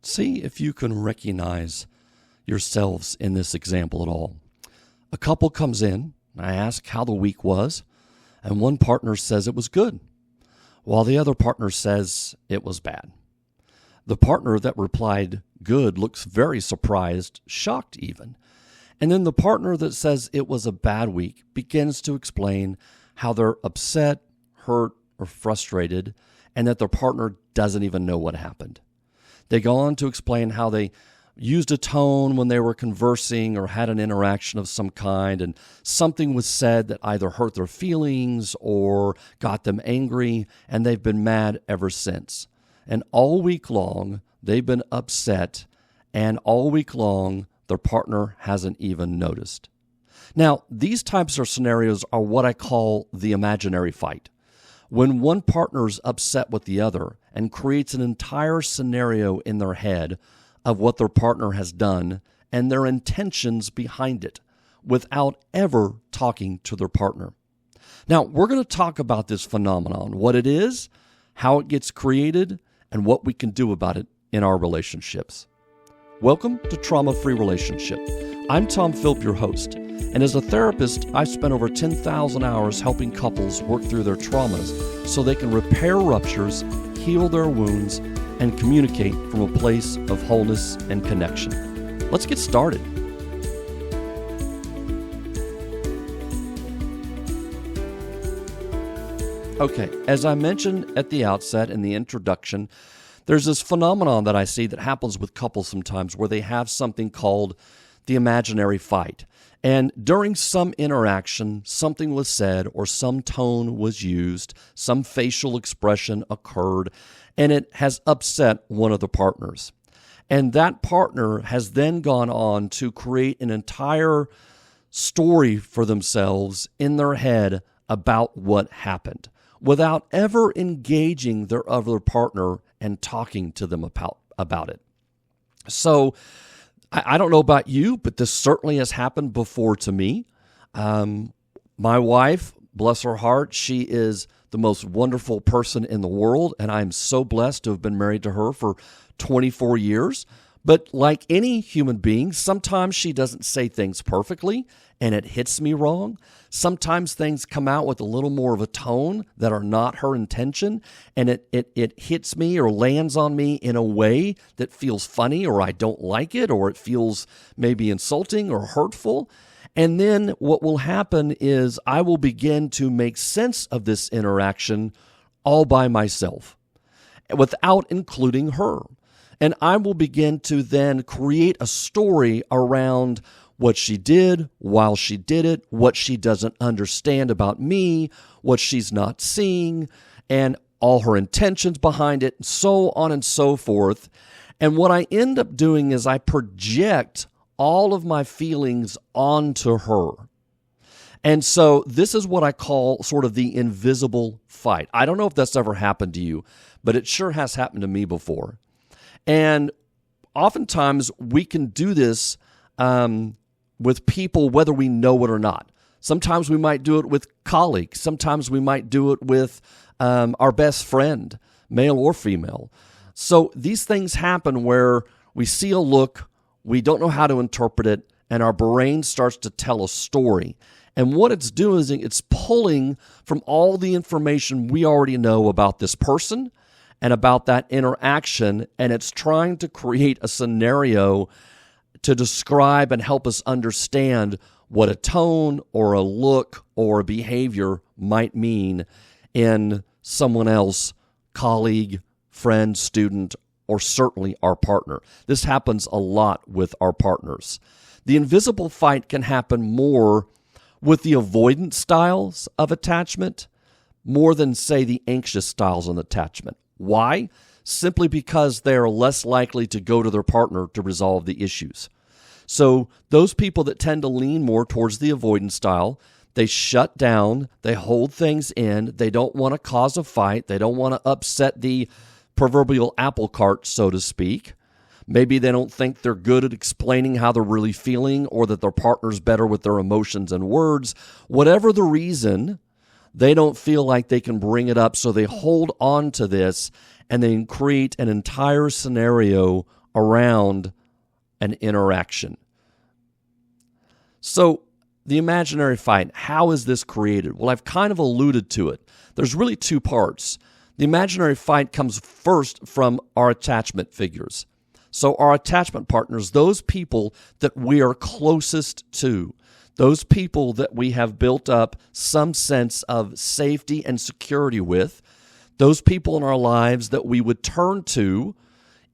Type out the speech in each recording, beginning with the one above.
See if you can recognize yourselves in this example at all. A couple comes in, and I ask how the week was, and one partner says it was good, while the other partner says it was bad. The partner that replied good looks very surprised, shocked even. And then the partner that says it was a bad week begins to explain how they're upset, hurt, or frustrated, and that their partner doesn't even know what happened. They go on to explain how they used a tone when they were conversing or had an interaction of some kind, and something was said that either hurt their feelings or got them angry, and they've been mad ever since. And all week long, they've been upset, and all week long, their partner hasn't even noticed. Now, these types of scenarios are what I call the imaginary fight. When one partner's upset with the other and creates an entire scenario in their head of what their partner has done and their intentions behind it without ever talking to their partner. Now, we're going to talk about this phenomenon, what it is, how it gets created, and what we can do about it in our relationships. Welcome to Trauma-Free Relationship. I'm Tom Philp, your host. And as a therapist, I've spent over 10,000 hours helping couples work through their traumas so they can repair ruptures, heal their wounds, and communicate from a place of wholeness and connection. Let's get started. Okay, as I mentioned at the outset in the introduction, there's this phenomenon that I see that happens with couples sometimes where they have something called the imaginary fight. And during some interaction, something was said or some tone was used, some facial expression occurred, and it has upset one of the partners. And that partner has then gone on to create an entire story for themselves in their head about what happened without ever engaging their other partner and talking to them about it. So I don't know about you, but this certainly has happened before to me. My wife, bless her heart, she is the most wonderful person in the world, and I'm so blessed to have been married to her for 24 years. But like any human being, sometimes she doesn't say things perfectly, and it hits me wrong. Sometimes things come out with a little more of a tone that are not her intention, and it hits me or lands on me in a way that feels funny, or I don't like it, or it feels maybe insulting or hurtful. And then what will happen is I will begin to make sense of this interaction all by myself without including her. And I will begin to then create a story around what she did, while she did it, what she doesn't understand about me, what she's not seeing, and all her intentions behind it, and so on and so forth. And what I end up doing is I project all of my feelings onto her. And so this is what I call sort of the invisible fight. I don't know if that's ever happened to you, but it sure has happened to me before. And oftentimes we can do this with people whether we know it or not. Sometimes we might do it with colleagues. Sometimes we might do it with our best friend, male or female. So these things happen where we see a look, we don't know how to interpret it, and our brain starts to tell a story. And what it's doing is it's pulling from all the information we already know about this person and about that interaction, and it's trying to create a scenario to describe and help us understand what a tone or a look or a behavior might mean in someone else, colleague, friend, student, or certainly our partner. This happens a lot with our partners. The invisible fight can happen more with the avoidant styles of attachment more than, say, the anxious styles of attachment. Why? Simply because they are less likely to go to their partner to resolve the issues. So those people that tend to lean more towards the avoidance style, they shut down, they hold things in, they don't want to cause a fight, they don't want to upset the proverbial apple cart, so to speak. Maybe they don't think they're good at explaining how they're really feeling or that their partner's better with their emotions and words. Whatever the reason, they don't feel like they can bring it up, so they hold on to this and they create an entire scenario around an interaction. So the imaginary fight, how is this created? Well, I've kind of alluded to it. There's really two parts. The imaginary fight comes first from our attachment figures. So our attachment partners, those people that we are closest to, those people that we have built up some sense of safety and security with, those people in our lives that we would turn to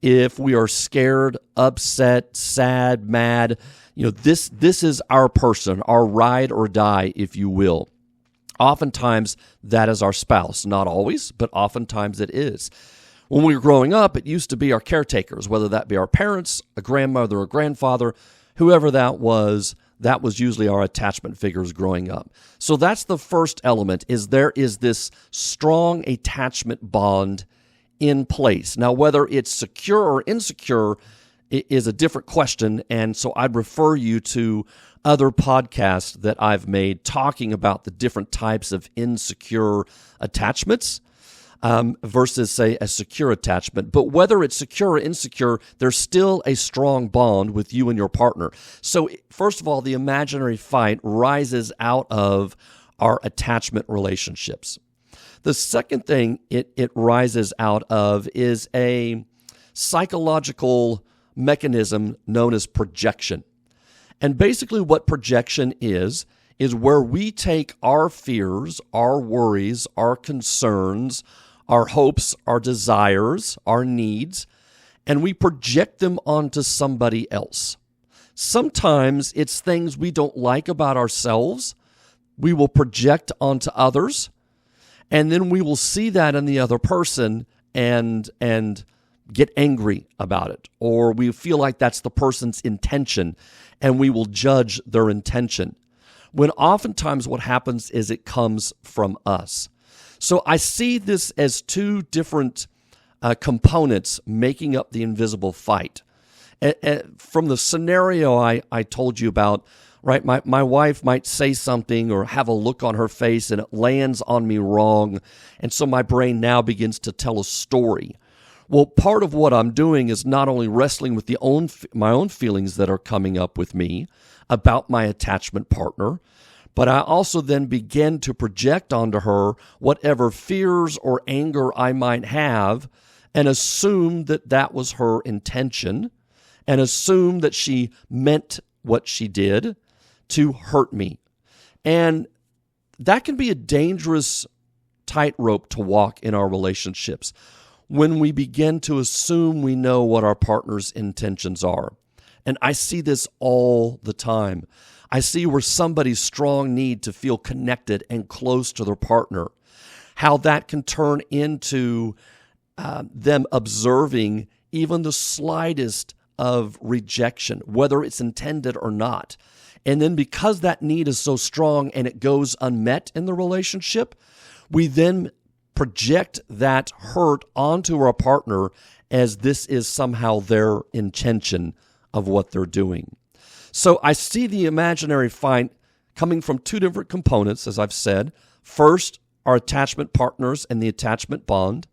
if we are scared, upset, sad, mad. This is our person, our ride or die, if you will. Oftentimes, that is our spouse. Not always, but oftentimes it is. When we were growing up, it used to be our caretakers, whether that be our parents, a grandmother, or grandfather, whoever that was usually our attachment figures growing up. So that's the first element, is there is this strong attachment bond in place. Now, whether it's secure or insecure is a different question, and so I'd refer you to other podcasts that I've made talking about the different types of insecure attachments versus, say, a secure attachment. But whether it's secure or insecure, there's still a strong bond with you and your partner. So first of all, the imaginary fight rises out of our attachment relationships. The second thing it rises out of is a psychological mechanism known as projection. And basically what projection is where we take our fears, our worries, our concerns, our hopes, our desires, our needs, and we project them onto somebody else. Sometimes it's things we don't like about ourselves. We will project onto others, and then we will see that in the other person and get angry about it, or we feel like that's the person's intention, and we will judge their intention. When oftentimes what happens is it comes from us. So I see this as two different components making up the invisible fight. From the scenario I told you about, right? My wife might say something or have a look on her face and it lands on me wrong. And so my brain now begins to tell a story. Well, part of what I'm doing is not only wrestling with my own feelings that are coming up with me about my attachment partner, but I also then begin to project onto her whatever fears or anger I might have and assume that that was her intention and assume that she meant what she did to hurt me. And that can be a dangerous tightrope to walk in our relationships when we begin to assume we know what our partner's intentions are. And I see this all the time. I see where somebody's strong need to feel connected and close to their partner, how that can turn into them observing even the slightest of rejection, whether it's intended or not. And then because that need is so strong and it goes unmet in the relationship, we then project that hurt onto our partner as this is somehow their intention of what they're doing. So I see the imaginary fight coming from two different components, as I've said. First, our attachment partners and the attachment bond.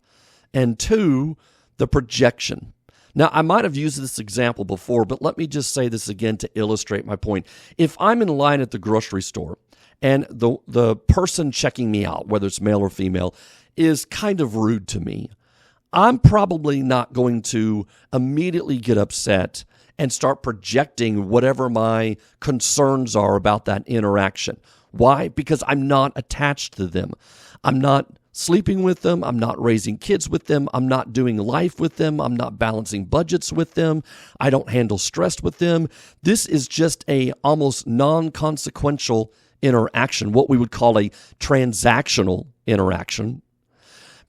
And two, the projection. Now, I might have used this example before, but let me just say this again to illustrate my point. If I'm in line at the grocery store and the person checking me out, whether it's male or female, is kind of rude to me, I'm probably not going to immediately get upset and start projecting whatever my concerns are about that interaction. Why? Because I'm not attached to them. I'm not sleeping with them. I'm not raising kids with them. I'm not doing life with them. I'm not balancing budgets with them. I don't handle stress with them. This is just a almost non-consequential interaction, what we would call a transactional interaction.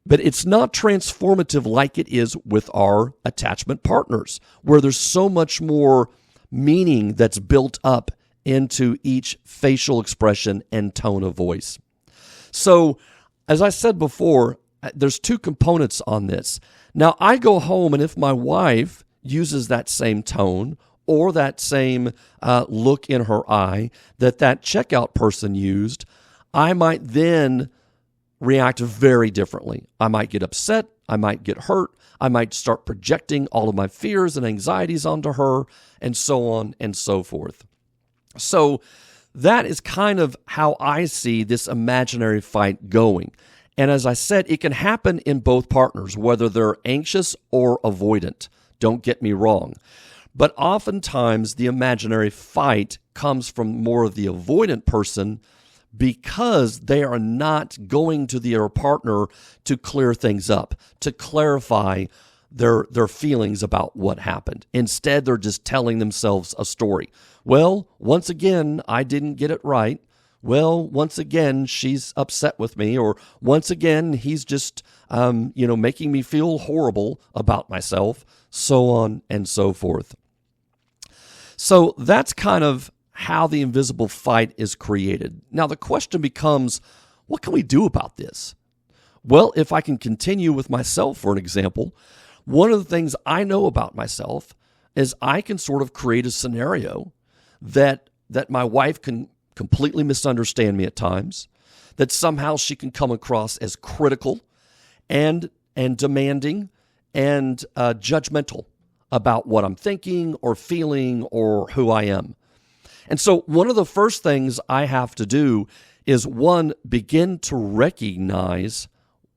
But it's not transformative like it is with our attachment partners, where there's so much more meaning that's built up into each facial expression and tone of voice. So, as I said before, there's two components on this. Now, I go home, and if my wife uses that same tone or that same look in her eye that checkout person used, I might then react very differently. I might get upset. I might get hurt. I might start projecting all of my fears and anxieties onto her, and so on and so forth. So that is kind of how I see this imaginary fight going. And as I said, it can happen in both partners, whether they're anxious or avoidant. Don't get me wrong. But oftentimes the imaginary fight comes from more of the avoidant person because they are not going to their partner to clear things up, to clarify their feelings about what happened. Instead, they're just telling themselves a story. Well, once again, I didn't get it right. Well, once again, she's upset with me, or once again, he's just, making me feel horrible about myself, so on and so forth. So that's kind of how the invisible fight is created. Now, the question becomes, what can we do about this? Well, if I can continue with myself, for an example, one of the things I know about myself is I can sort of create a scenario that my wife can completely misunderstand me at times, that somehow she can come across as critical and demanding and judgmental about what I'm thinking or feeling or who I am. And so one of the first things I have to do is, one, begin to recognize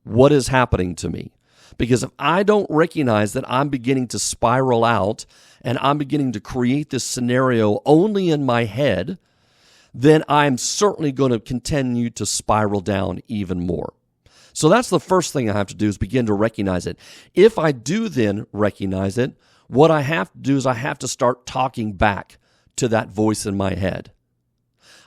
what is happening to me. Because if I don't recognize that I'm beginning to spiral out and I'm beginning to create this scenario only in my head, then I'm certainly going to continue to spiral down even more. So that's the first thing I have to do, is begin to recognize it. If I do then recognize it, what I have to do is I have to start talking back to that voice in my head.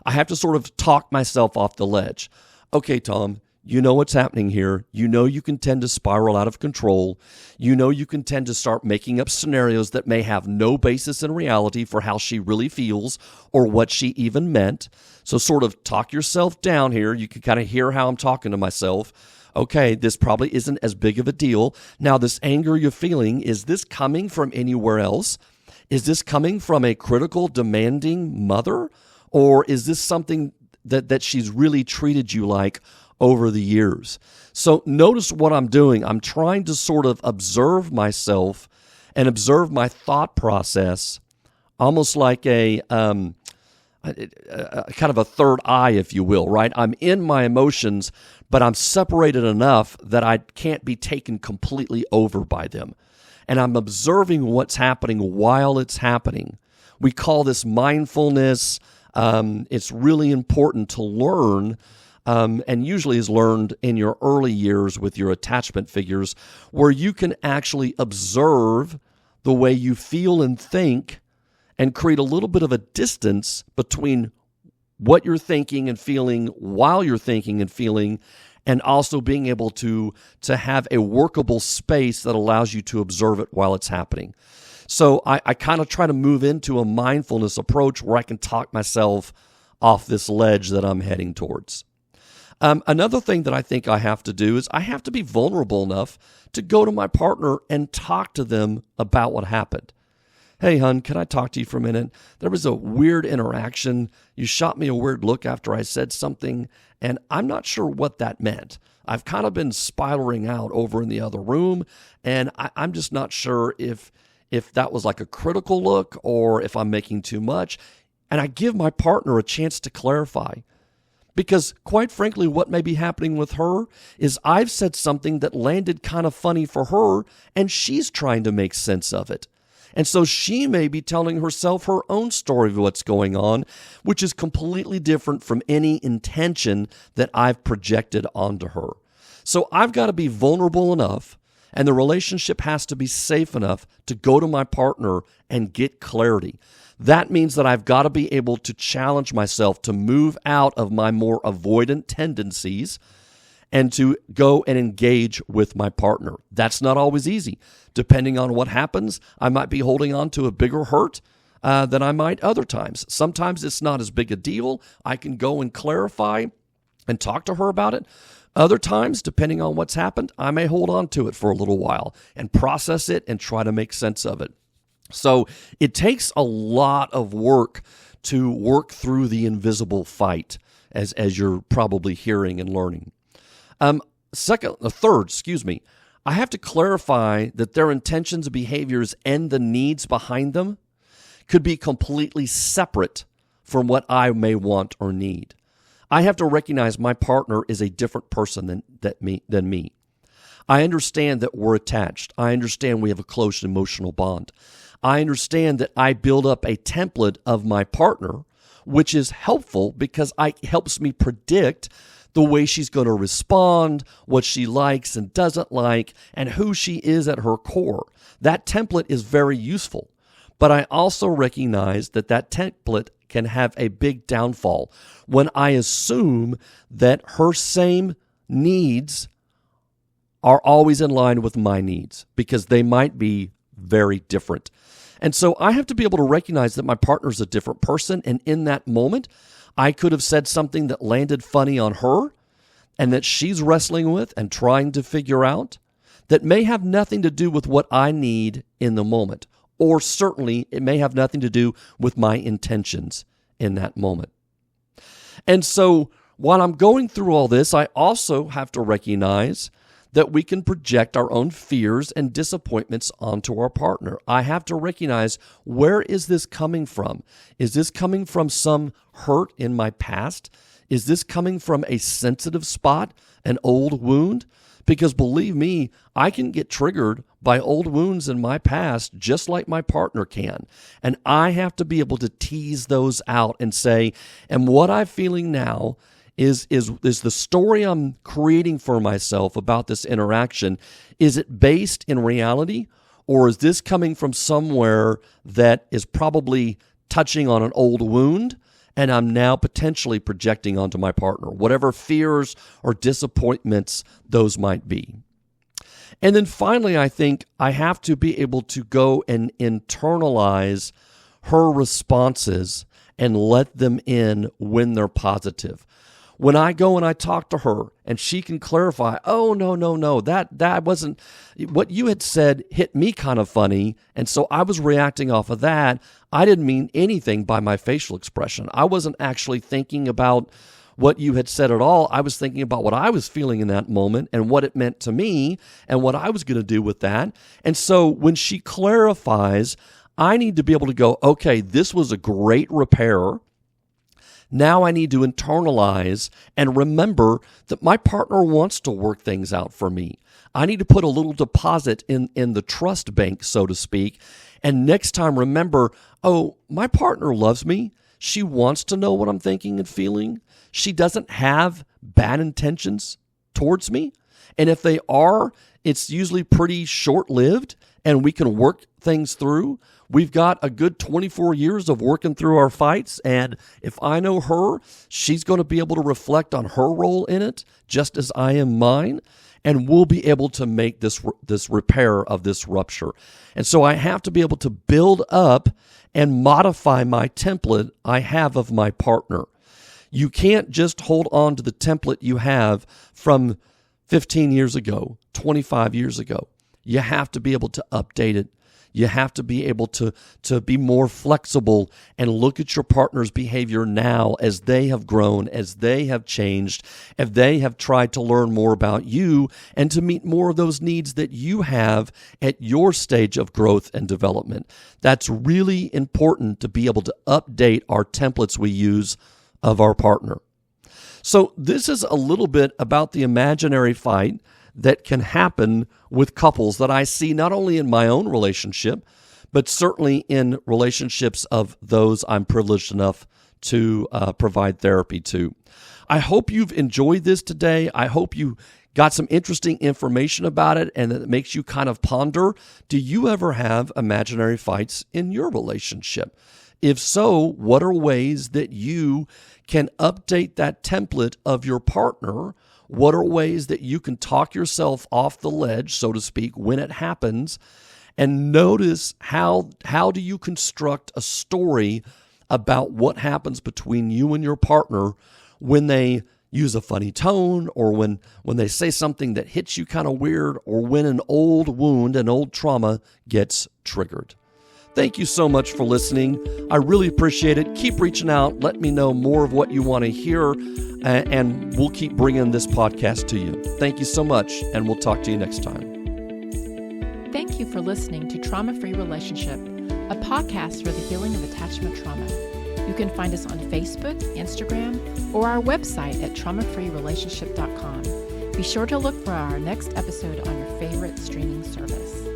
I have to sort of talk myself off the ledge. Okay, Tom, you know what's happening here. You know you can tend to spiral out of control. You know you can tend to start making up scenarios that may have no basis in reality for how she really feels or what she even meant. So sort of talk yourself down here. You can kind of hear how I'm talking to myself. Okay, this probably isn't as big of a deal. Now, this anger you're feeling, is this coming from anywhere else? Is this coming from a critical, demanding mother? Or is this something that she's really treated you like over the years? So notice what I'm doing. I'm trying to sort of observe myself and observe my thought process, almost like a kind of a third eye, if you will, right? I'm in my emotions, but I'm separated enough that I can't be taken completely over by them. And I'm observing what's happening while it's happening. We call this mindfulness. It's really important to learn, and usually is learned in your early years with your attachment figures, where you can actually observe the way you feel and think and create a little bit of a distance between what you're thinking and feeling while you're thinking and feeling, and also being able to have a workable space that allows you to observe it while it's happening. So I kind of try to move into a mindfulness approach where I can talk myself off this ledge that I'm heading towards. Another thing that I think I have to do is I have to be vulnerable enough to go to my partner and talk to them about what happened. Hey, hon, can I talk to you for a minute? There was a weird interaction. You shot me a weird look after I said something, and I'm not sure what that meant. I've kind of been spiraling out over in the other room, and I'm just not sure if that was like a critical look or if I'm making too much. And I give my partner a chance to clarify. Because quite frankly, what may be happening with her is I've said something that landed kind of funny for her, and she's trying to make sense of it. And so she may be telling herself her own story of what's going on, which is completely different from any intention that I've projected onto her. So I've got to be vulnerable enough, and the relationship has to be safe enough to go to my partner and get clarity. That means that I've got to be able to challenge myself to move out of my more avoidant tendencies and to go and engage with my partner. That's not always easy. Depending on what happens, I might be holding on to a bigger hurt than I might other times. Sometimes it's not as big a deal. I can go and clarify and talk to her about it. Other times, depending on what's happened, I may hold on to it for a little while and process it and try to make sense of it. So it takes a lot of work to work through the invisible fight, as you're probably hearing and learning. Third, I have to clarify that their intentions, behaviors, and the needs behind them could be completely separate from what I may want or need. I have to recognize my partner is a different person than me. I understand that we're attached. I understand we have a close emotional bond. I understand that I build up a template of my partner, which is helpful because it helps me predict the way she's going to respond, what she likes and doesn't like, and who she is at her core. That template is very useful. But I also recognize that template can have a big downfall when I assume that her same needs are always in line with my needs, because they might be very different. And so I have to be able to recognize that my partner's a different person, and in that moment, I could have said something that landed funny on her and that she's wrestling with and trying to figure out that may have nothing to do with what I need in the moment. Or certainly it may have nothing to do with my intentions in that moment. And so while I'm going through all this, I also have to recognize that we can project our own fears and disappointments onto our partner. I have to recognize, where is this coming from? Is this coming from some hurt in my past? Is this coming from a sensitive spot, an old wound? Because believe me, I can get triggered by old wounds in my past just like my partner can. And I have to be able to tease those out and say, and what I'm feeling now is the story I'm creating for myself about this interaction, is it based in reality, or is this coming from somewhere that is probably touching on an old wound and I'm now potentially projecting onto my partner, whatever fears or disappointments those might be. And then finally, I think I have to be able to go and internalize her responses and let them in when they're positive. When I go and I talk to her and she can clarify, oh, no, that wasn't, what you had said hit me kind of funny, and so I was reacting off of that. I didn't mean anything by my facial expression. I wasn't actually thinking about what you had said at all. I was thinking about what I was feeling in that moment and what it meant to me and what I was going to do with that. And so when she clarifies, I need to be able to go, okay, this was a great repair. Now I need to internalize and remember that my partner wants to work things out for me. I need to put a little deposit in the trust bank, so to speak. And next time, remember, oh, my partner loves me. She wants to know what I'm thinking and feeling. She doesn't have bad intentions towards me. And if they are, it's usually pretty short-lived and we can work things through. We've got a good 24 years of working through our fights, and if I know her, she's going to be able to reflect on her role in it, just as I am mine, and we'll be able to make this repair of this rupture. And so I have to be able to build up and modify my template I have of my partner. You can't just hold on to the template you have from 15 years ago, 25 years ago. You have to be able to update it. You have to be able to be more flexible and look at your partner's behavior now as they have grown, as they have changed, if they have tried to learn more about you and to meet more of those needs that you have at your stage of growth and development. That's really important, to be able to update our templates we use of our partner. So this is a little bit about the imaginary fight that can happen with couples that I see not only in my own relationship, but certainly in relationships of those I'm privileged enough to provide therapy to. I hope you've enjoyed this today. I hope you got some interesting information about it and that it makes you kind of ponder, do you ever have imaginary fights in your relationship? If so, what are ways that you can update that template of your partner? What are ways that you can talk yourself off the ledge, so to speak, when it happens? And notice how do you construct a story about what happens between you and your partner when they use a funny tone, or when they say something that hits you kind of weird, or when an old wound, an old trauma gets triggered. Thank you so much for listening. I really appreciate it. Keep reaching out. Let me know more of what you want to hear, and we'll keep bringing this podcast to you. Thank you so much, and we'll talk to you next time. for listening to Trauma Free Relationship, a podcast for the healing of attachment trauma. You can find us on Facebook, Instagram, or our website at traumafreerelationship.com. Be sure to look for our next episode on your favorite streaming service.